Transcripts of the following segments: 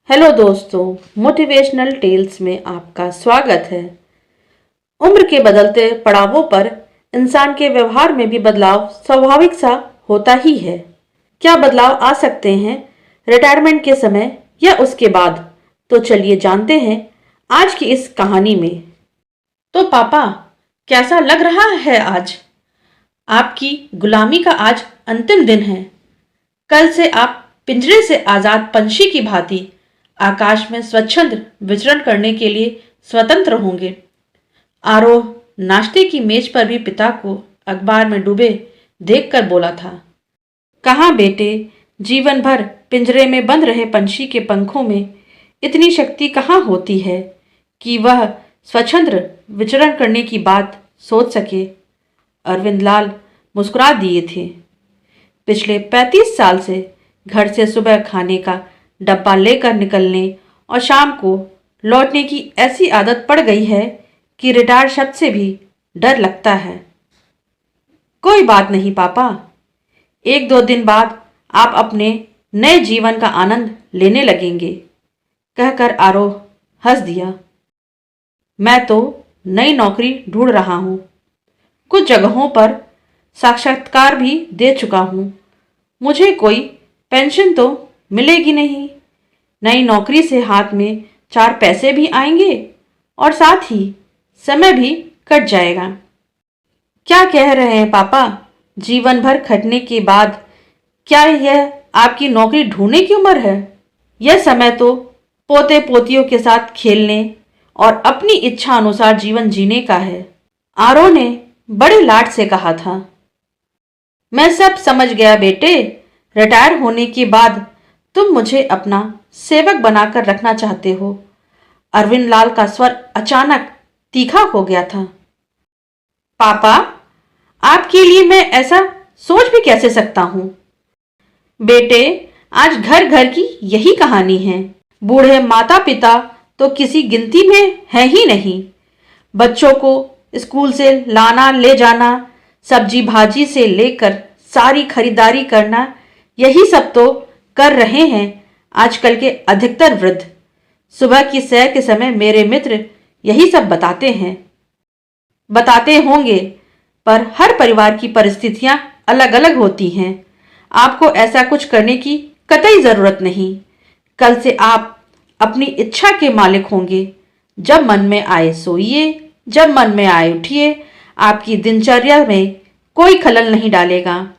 Hello दोस्तों, motivational tales में आपका स्वागत है। उम्र के बदलते पड़ावों पर इंसान के व्यवहार में भी बदलाव स्वाभाविक सा होता ही है। क्या बदलाव आ सकते हैं रिटायरमेंट के समय या उसके बाद? तो चलिए जानते हैं आज की इस कहानी में। तो पापा, कैसा लग रहा है आज? आपकी गुलामी का आज अंतिम दिन है। कल से आप पिंजरे से आजाद पंछी की भांति आकाश में स्वच्छंद विचरण करने के लिए स्वतंत्र होंगे। आरोह नाश्ते की मेज पर भी पिता को अखबार में डूबे देखकर बोला था, कहाँ बेटे, जीवन भर पिंजरे में बंद रहे पंछी के पंखों में इतनी शक्ति कहाँ होती है कि वह स्वच्छंद विचरण करने की बात सोच सके। अरविंद लाल मुस्कुरा दिए थे। पिछले 35 साल से घर से सुबह खाने का डब्बा लेकर निकलने और शाम को लौटने की ऐसी आदत पड़ गई है कि रिटायर शब्द से भी डर लगता है। कोई बात नहीं पापा, 1-2 दिन बाद आप अपने नए जीवन का आनंद लेने लगेंगे, कहकर आरोह हंस दिया। मैं तो नई नौकरी ढूंढ रहा हूँ। कुछ जगहों पर साक्षात्कार भी दे चुका हूँ। मुझे कोई पेंशन तो मिलेगी नहीं। नई नौकरी से हाथ में 4 पैसे भी आएंगे और साथ ही समय भी कट जाएगा। क्या कह रहे हैं पापा? जीवन भर खटने के बाद क्या यह आपकी नौकरी ढूंढने की उम्र है? यह समय तो पोते पोतियों के साथ खेलने और अपनी इच्छा अनुसार जीवन जीने का है, आरो ने बड़े लाड से कहा था। मैं सब समझ गया बेटे। रिटायर होने के बाद तुम मुझे अपना सेवक बनाकर रखना चाहते हो। अरविंद लाल का स्वर अचानक तीखा हो गया था। पापा, आपके लिए मैं ऐसा सोच भी कैसे सकता हूं? बेटे, आज घर घर की यही कहानी है। बूढ़े माता पिता तो किसी गिनती में है ही नहीं। बच्चों को स्कूल से लाना ले जाना, सब्जी भाजी से लेकर सारी खरीदारी करना, यही सब तो कर रहे हैं आजकल के अधिकतर वृद्ध। सुबह की सैर के समय मेरे मित्र यही सब बताते होंगे, पर हर परिवार की परिस्थितियां अलग अलग होती हैं। आपको ऐसा कुछ करने की कतई जरूरत नहीं। कल से आप अपनी इच्छा के मालिक होंगे। जब मन में आए सोइए, जब मन में आए उठिए। आपकी दिनचर्या में कोई खलल नहीं डालेगा।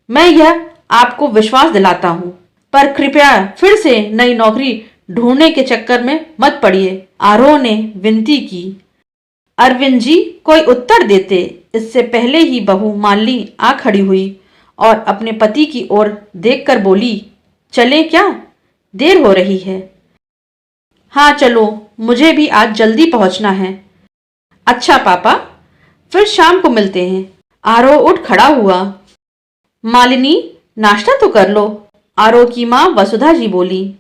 मैं यह आपको विश्वास दिलाता हूं, पर कृपया फिर से नई नौकरी ढूंढने के चक्कर में मत पड़िए, आरोह ने विनती की। अरविंद जी कोई उत्तर देते इससे पहले ही बहू मालिनी आ खड़ी हुई और अपने पति की ओर देखकर बोली, चले क्या? देर हो रही है। हाँ चलो, मुझे भी आज जल्दी पहुंचना है। अच्छा पापा, फिर शाम को मिलते हैं। आरोह उठ खड़ा हुआ। मालिनी, नाश्ता तो कर लो, आरोह की माँ वसुधा जी बोली।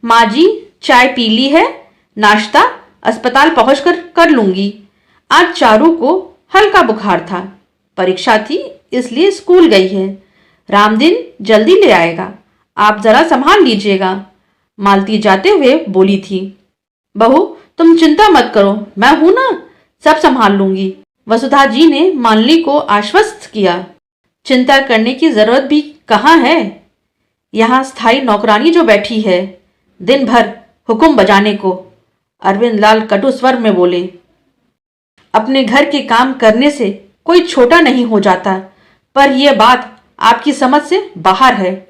माँ जी, चाय पी ली है, नाश्ता अस्पताल पहुंचकर कर लूंगी। आज चारू को हल्का बुखार था, परीक्षा थी इसलिए स्कूल गई है। रामदिन जल्दी ले आएगा, आप जरा संभाल लीजिएगा, मालती जाते हुए बोली थी। बहू, तुम चिंता मत करो, मैं हूं ना, सब संभाल लूंगी, वसुधा जी ने मालिनी को आश्वस्त किया। चिंता करने की जरूरत भी कहाँ है। यहाँ स्थायी नौकरानी जो बैठी है दिन भर हुक्म बजाने को, अरविंद लाल कटु स्वर में बोले। अपने घर के काम करने से कोई छोटा नहीं हो जाता, पर यह बात आपकी समझ से बाहर है।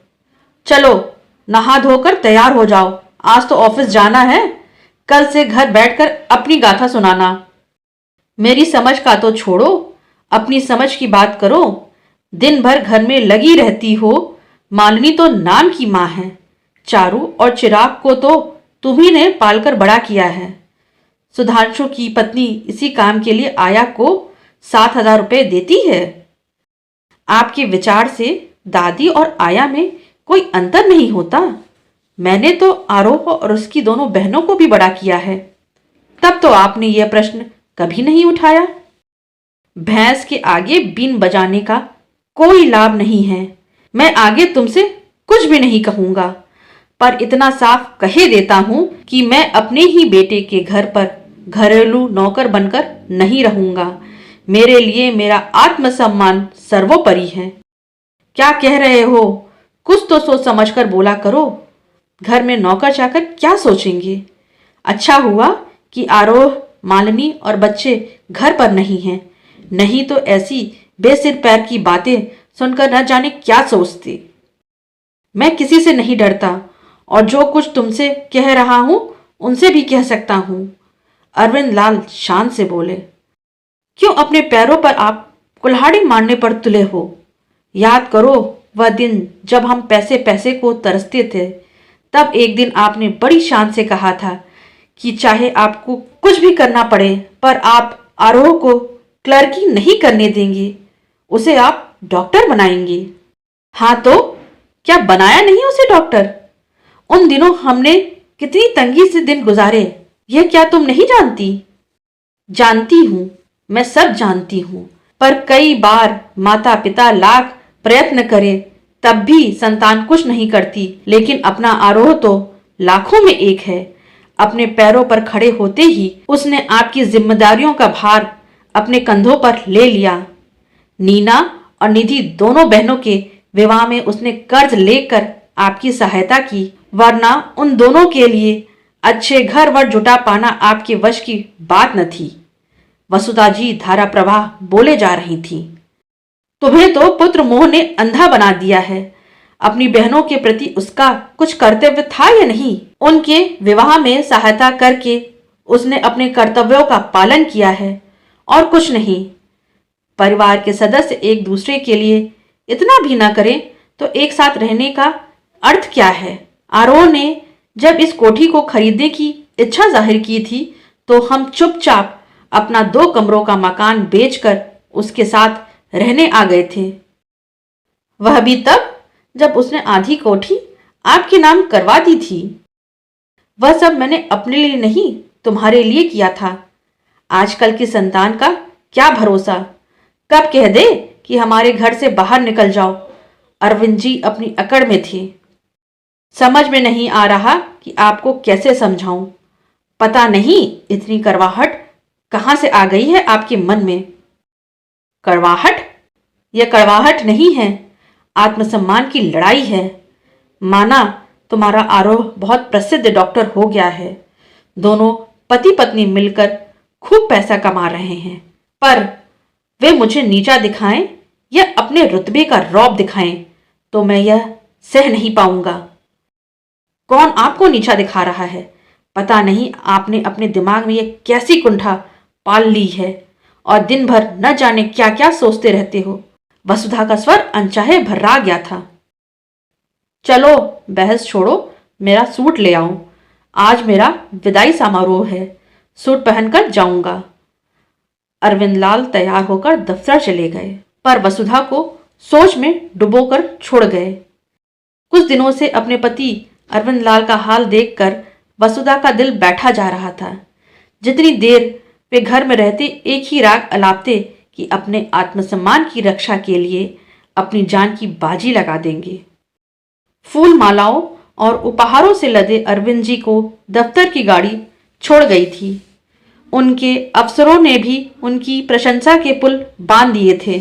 चलो नहा धोकर तैयार हो जाओ, आज तो ऑफिस जाना है। कल से घर बैठकर अपनी गाथा सुनाना। मेरी समझ का तो छोड़ो, अपनी समझ की बात करो। दिन भर घर में लगी रहती हो। मालिनी तो नाम की माँ है। चारू और चिराग को तो तुम्ही ने पालकर बड़ा किया है। सुधांशु की पत्नी इसी काम के लिए आया को 7,000 रुपये देती है। आपके विचार से दादी और आया में कोई अंतर नहीं होता। मैंने तो आरोह और उसकी दोनों बहनों को भी बड़ा किया है। तब तो आपने यह प्रश्न कभी नहीं उठाया। भैंस के आगे बीन बजाने का कोई लाभ नहीं है। मैं आगे तुमसे कुछ भी नहीं कहूंगा, पर इतना साफ कहे देता हूं कि मैं अपने ही बेटे के घर पर घरेलू नौकर बनकर नहीं रहूंगा। मेरे लिए मेरा आत्मसम्मान सर्वोपरि है। क्या कह रहे हो? कुछ तो सोच समझ कर बोला करो। घर में नौकर चाकर क्या सोचेंगे? अच्छा हुआ कि आरोह, मालिनी और बच्चे घर पर नहीं हैं, नहीं तो ऐसी बेसिर पैर की बातें सुनकर न जाने क्या सोचते। मैं किसी से नहीं डरता और जो कुछ तुमसे कह रहा हूं उनसे भी कह सकता हूं। अरविंद लाल शान से बोले। क्यों अपने पैरों पर आप कुल्हाड़ी मारने पर तुले हो? याद करो वह दिन जब हम पैसे पैसे को तरसते थे। तब एक दिन आपने बड़ी शान से कहा था कि चाहे आपको कुछ भी करना पड़े पर आप आरोह को क्लर्की नहीं करने देंगे, उसे आप डॉक्टर बनाएंगे। हाँ तो क्या बनाया नहीं उसे डॉक्टर? उन दिनों हमने कितनी तंगी से दिन गुजारे, यह क्या तुम नहीं जानती? जानती हूं, मैं सब जानती हूं, पर कई बार माता पिता लाख प्रयत्न करे तब भी संतान कुछ नहीं करती। लेकिन अपना आरोह तो लाखों में एक है। अपने पैरों पर खड़े होते ही उसने आपकी जिम्मेदारियों का भार अपने कंधों पर ले लिया। नीना और निधि दोनों बहनों के विवाह में उसने कर्ज लेकर आपकी सहायता की, वरना उन दोनों के लिए अच्छे घर वर जुटा पाना आपके वश की बात न थी। वसुधा जी धारा प्रवाह बोले जा रही थी। तुम्हें तो पुत्र मोह ने अंधा बना दिया है। अपनी बहनों के प्रति उसका कुछ कर्तव्य था या नहीं? उनके विवाह में सहायता करके उसने अपने कर्तव्यों का पालन किया है और कुछ नहीं। परिवार के सदस्य एक दूसरे के लिए इतना भी ना करें तो एक साथ रहने का अर्थ क्या है? आरोह ने जब इस कोठी को खरीदने की इच्छा जाहिर की थी तो हम चुपचाप अपना 2 कमरों का मकान बेचकर उसके साथ रहने आ गए थे। वह भी तब जब उसने आधी कोठी आपके नाम करवा दी थी। वह सब मैंने अपने लिए नहीं, तुम्हारे लिए किया था। आजकल की संतान का क्या भरोसा, कब कह दे कि हमारे घर से बाहर निकल जाओ। अरविंद जी अपनी अकड़ में थे। समझ में नहीं आ रहा कि आपको कैसे समझाऊं। पता नहीं इतनी करवाहट कहां से आ गई है आपके मन में। कड़वाहट? यह कड़वाहट नहीं है, आत्मसम्मान की लड़ाई है। माना तुम्हारा आरोह बहुत प्रसिद्ध डॉक्टर हो गया है, दोनों पति पत्नी मिलकर खूब पैसा कमा रहे हैं, पर वे मुझे नीचा दिखाएं या अपने रुतबे का रौब दिखाएं तो मैं यह सह नहीं पाऊंगा। कौन आपको नीचा दिखा रहा है? पता नहीं आपने अपने दिमाग में यह कैसी कुंठा पाल ली है और दिन भर न जाने क्या क्या सोचते रहते हो। वसुधा का स्वर अनचाहे भर्रा गया था। चलो बहस छोड़ो, मेरा सूट ले आओ। आज मेरा विदाई समारोह है, सूट पहनकर जाऊंगा। अरविंद लाल तैयार होकर दफ्तर चले गए, पर वसुधा को सोच में डुबोकर छोड़ गए। कुछ दिनों से अपने पति अरविंद लाल का हाल देखकर वसुधा का दिल बैठा जा रहा था। जितनी देर वे घर में रहते एक ही राग अलापते कि अपने आत्मसम्मान की रक्षा के लिए अपनी जान की बाजी लगा देंगे। फूल मालाओं और उपहारों से लदे अरविंद जी को दफ्तर की गाड़ी छोड़ गई थी। उनके अफसरों ने भी उनकी प्रशंसा के पुल बांध दिए थे।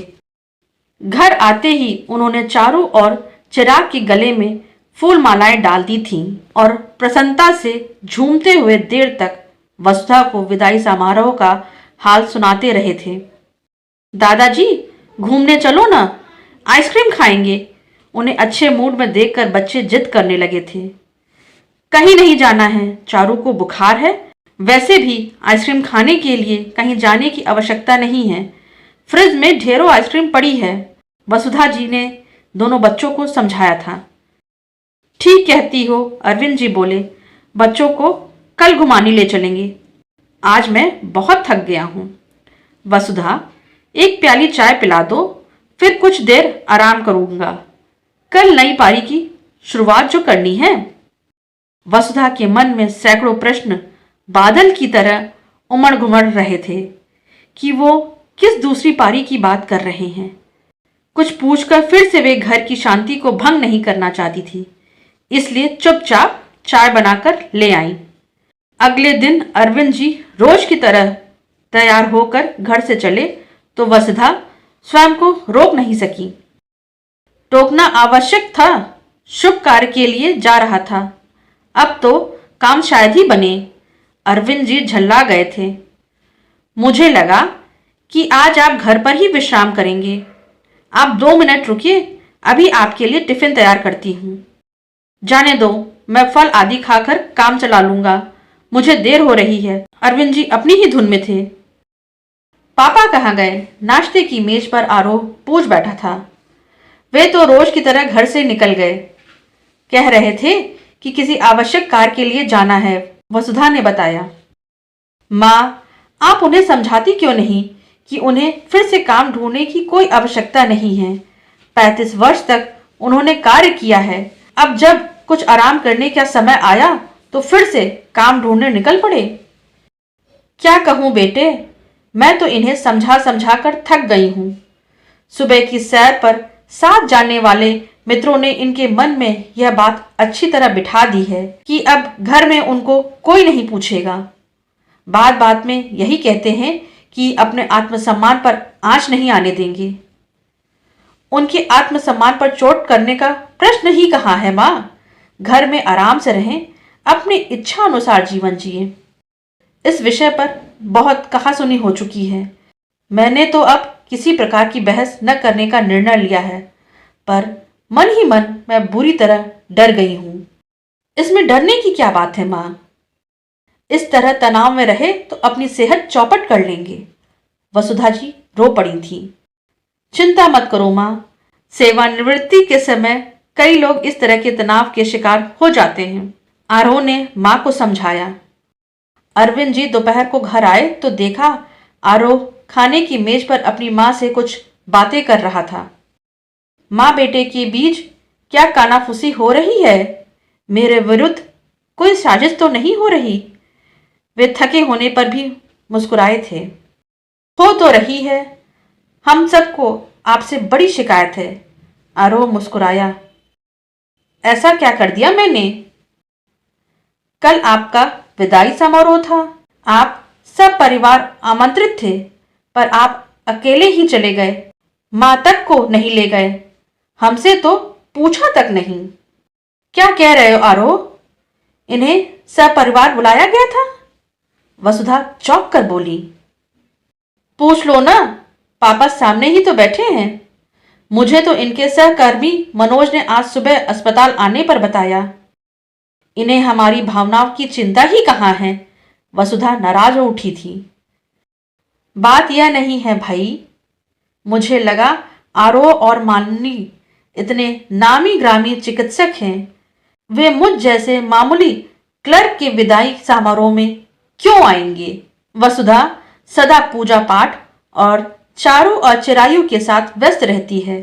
घर आते ही उन्होंने चारों ओर चिराग के गले में फूल मालाएं डाल दी थीं और प्रसन्नता से झूमते हुए देर तक वसुधा को विदाई समारोह का हाल सुनाते रहे थे। दादाजी घूमने चलो ना, आइसक्रीम खाएंगे। उन्हें अच्छे मूड में देखकर बच्चे जिद करने लगे थे। कहीं नहीं जाना है, चारू को बुखार है। वैसे भी आइसक्रीम खाने के लिए कहीं जाने की आवश्यकता नहीं है, फ्रिज में ढेरों आइसक्रीम पड़ी है। वसुधा जी ने दोनों बच्चों को समझाया था। ठीक कहती हो, अरविंद जी बोले, बच्चों को कल घुमाने ले चलेंगे, आज मैं बहुत थक गया हूं। वसुधा एक प्याली चाय पिला दो, फिर कुछ देर आराम करूंगा, कल नई पारी की शुरुआत जो करनी है। वसुधा के मन में सैकड़ों प्रश्न बादल की तरह उमड़ घुमड़ रहे थे कि वो किस दूसरी पारी की बात कर रहे हैं। कुछ पूछकर फिर से वे घर की शांति को भंग नहीं करना चाहती थी इसलिए चुपचाप चाय बनाकर ले आई। अगले दिन अरविंद जी रोज की तरह तैयार होकर घर से चले तो वसुधा स्वयं को रोक नहीं सकी। टोकना आवश्यक था, शुभ कार्य के लिए जा रहा था, अब तो काम शायद ही बने। अरविंद जी झल्ला गए थे। मुझे लगा कि आज आप घर पर ही विश्राम करेंगे। आप 2 मिनट रुकिए, अभी आपके लिए टिफिन तैयार करती हूँ। जाने दो, मैं फल आदि खाकर काम चला लूंगा, मुझे देर हो रही है। अरविंद जी अपनी ही धुन में थे। पापा कहाँ गए? नाश्ते की मेज पर आरोह पूछ बैठा था। वे तो रोज की तरह घर से निकल गए। कह रहे थे कि किसी आवश्यक कार्य के लिए जाना है, वसुधा ने बताया। माँ, आप उन्हें समझाती क्यों नहीं कि उन्हें फिर से काम ढूंढने की कोई आवश्यकता नहीं है। 35 वर्ष तक उन्होंने कार्य किया है, अब जब कुछ आराम करने का समय आया तो फिर से काम ढूंढने निकल पड़े। क्या कहूँ बेटे, मैं तो इन्हें समझा समझा कर थक गई हूँ। सुबह की सैर पर साथ जाने वाले मित्रों ने इनके मन में यह बात अच्छी तरह बिठा दी है कि अब घर में उनको कोई नहीं पूछेगा। बात बात में यही कहते हैं कि अपने आत्मसम्मान पर आंच नहीं आने देंगे। उनके आत्मसम्मान पर चोट करने का प्रश्न ही कहाँ है माँ। घर में आराम से रहें, अपनी इच्छा अनुसार जीवन जिए। इस विषय पर बहुत कहासुनी हो चुकी है। मैंने तो अब किसी प्रकार की बहस न करने का निर्णय लिया है, पर मन ही मन मैं बुरी तरह डर गई हूँ। इसमें डरने की क्या बात है माँ? इस तरह तनाव में रहे तो अपनी सेहत चौपट कर लेंगे। वसुधा जी रो पड़ी थी। चिंता मत करो माँ, सेवानिवृत्ति के समय कई लोग इस तरह के तनाव के शिकार हो जाते हैं, आरोह ने माँ को समझाया। अरविंद जी दोपहर को घर आए तो देखा आरोह खाने की मेज पर अपनी माँ से कुछ बातें कर रहा था। माँ बेटे के बीच क्या कानाफूसी हो रही है? मेरे विरुद्ध कोई साजिश तो नहीं हो रही? वे थके होने पर भी मुस्कुराए थे। हो तो रही है, हम सबको आपसे बड़ी शिकायत है। आरोह मुस्कुराया। ऐसा क्या कर दिया मैंने? कल आपका विदाई समारोह था, आप सब परिवार आमंत्रित थे, पर आप अकेले ही चले गए, माँ तक को नहीं ले गए, हमसे तो पूछा तक नहीं। क्या कह रहे हो आरोह? इन्हें सब परिवार बुलाया गया था? वसुधा चौंक कर बोली। पूछ लो ना, पापा सामने ही तो बैठे हैं। मुझे तो इनके सहकर्मी मनोज ने आज सुबह अस्पताल आने पर बताया। इन्हें हमारी भावनाओं की चिंता ही कहाँ है? वसुधा नाराज हो उठी थी। बात यह नहीं है भाई, मुझे लगा आरोह और मालिनी इतने नामी ग्रामी चिकित्सक हैं, वे मुझ जैसे मामूली क्लर्क के विदाई समारोह में क्यों आएंगे? वसुधा सदा पूजा पाठ और चारों और चिरायु के साथ व्यस्त रहती है,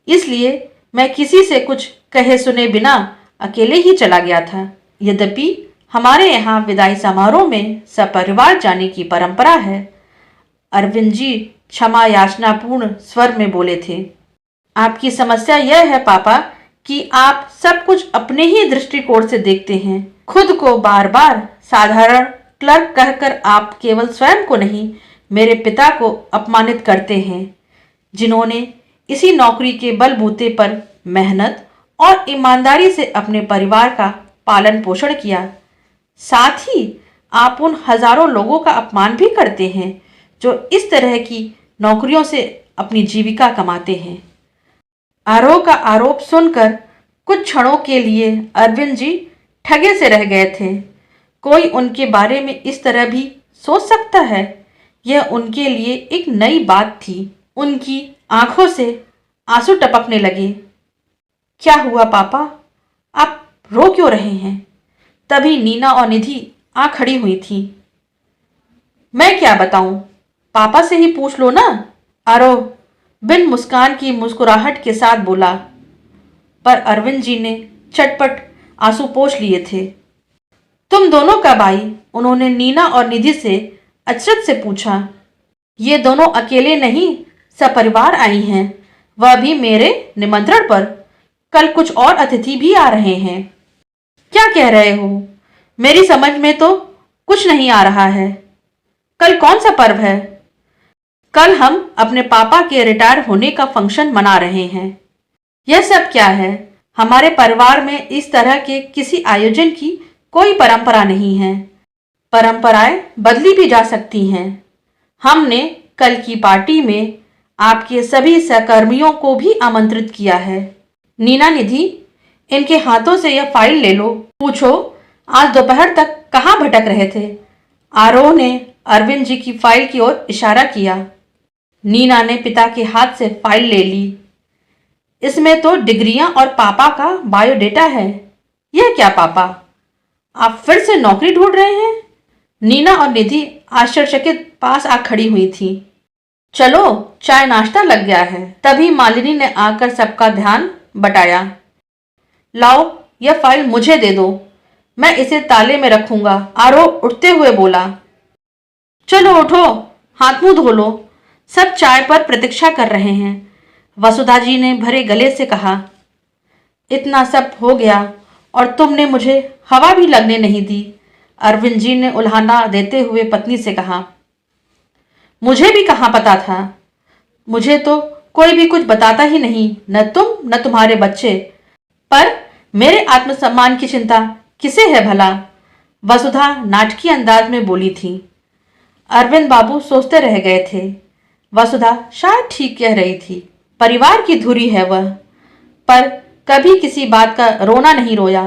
इसलिए मैं किसी से कुछ कहे सुने बिना अकेले ही चला गया था। यद्यपि हमारे यहाँ विदाई समारोह में सपरिवार जाने की परंपरा है। अरविंद जी क्षमा याचनापूर्ण स्वर में बोले थे। आपकी समस्या यह है पापा कि आप सब कुछ अपने ही दृष्टिकोण से देखते हैं। खुद को बार बार साधारण क्लर्क कहकर आप केवल स्वयं को नहीं, मेरे पिता को अपमानित करते हैं, जिन्होंने इसी नौकरी के बलबूते पर मेहनत और ईमानदारी से अपने परिवार का पालन पोषण किया। साथ ही आप उन हजारों लोगों का अपमान भी करते हैं जो इस तरह की नौकरियों से अपनी जीविका कमाते हैं। आरोह का आरोप सुनकर कुछ क्षणों के लिए अरविंद जी ठगे से रह गए थे। कोई उनके बारे में इस तरह भी सोच सकता है? यह उनके लिए एक नई बात थी। उनकी आंखों से आंसू टपकने लगे। क्या हुआ पापा, आप रो क्यों रहे हैं? तभी नीना और निधि आ खड़ी हुई थी। मैं क्या बताऊं, पापा से ही पूछ लो ना, आरोह बिन मुस्कान की मुस्कुराहट के साथ बोला। पर अरविंद जी ने चटपट आंसू पोंछ लिए थे। तुम दोनों कब आई? उन्होंने नीना और निधि से अचरज से पूछा। ये दोनों अकेले नहीं, सपरिवार आई हैं, वह भी मेरे निमंत्रण पर। कल कुछ और अतिथि भी आ रहे हैं। क्या कह रहे हो? मेरी समझ में तो कुछ नहीं आ रहा है। कल कौन सा पर्व है? कल हम अपने पापा के रिटायर होने का फंक्शन मना रहे हैं। यह सब क्या है? हमारे परिवार में इस तरह के किसी आयोजन की कोई परंपरा नहीं है। परंपराएं बदली भी जा सकती हैं। हमने कल की पार्टी में आपके सभी सहकर्मियों को भी आमंत्रित किया है। नीना, निधि, इनके हाथों से यह फाइल ले लो। पूछो, आज दोपहर तक कहाँ भटक रहे थे? आरोह ने अरविंद जी की फाइल की ओर इशारा किया। नीना ने पिता के हाथ से फाइल ले ली। इसमें तो डिग्रियां और पापा का बायोडेटा है। यह क्या पापा? आप फिर से नौकरी ढूंढ रहे हैं? नीना और निधि आश्चर्यचकित पास आ खड़ी हुई थी। चलो, चाय नाश्ता लग गया है। तभी मालिनी ने आकर सबका ध्यान बटाया। लाओ, यह फाइल मुझे दे दो, मैं इसे ताले में रखूंगा। आरोह उठते हुए बोला। चलो उठो, हाथ मुंह धो लो, सब चाय पर प्रतीक्षा कर रहे हैं। वसुधा जी ने भरे गले से कहा। इतना सब हो गया और तुमने मुझे हवा भी लगने नहीं दी। अरविंद जी ने उल्हाना देते हुए पत्नी से कहा। मुझे भी कहाँ पता था। मुझे तो कोई भी कुछ बताता ही नहीं, न तुम न तुम्हारे बच्चे। पर मेरे आत्मसम्मान की चिंता किसे है भला? वसुधा नाटकीय अंदाज में बोली थी। अरविंद बाबू सोचते रह गए थे। वसुधा शायद ठीक कह रही थी। परिवार की धुरी है वह, पर कभी किसी बात का रोना नहीं रोया।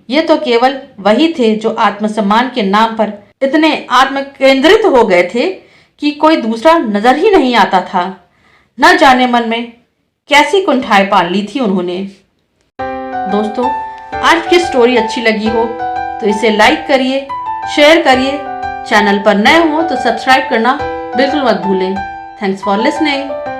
ये तो केवल वही थे जो आत्मसम्मान के नाम पर इतने आत्म केंद्रित हो गए थे कि कोई दूसरा नजर ही नहीं आता था। न जाने मन में कैसी कुंठाएं पाल ली थी उन्होंने। दोस्तों, आज की स्टोरी अच्छी लगी हो तो इसे लाइक करिए, शेयर करिए। चैनल पर नए हो तो सब्सक्राइब करना बिल्कुल मत भूलें। Thanks for listening.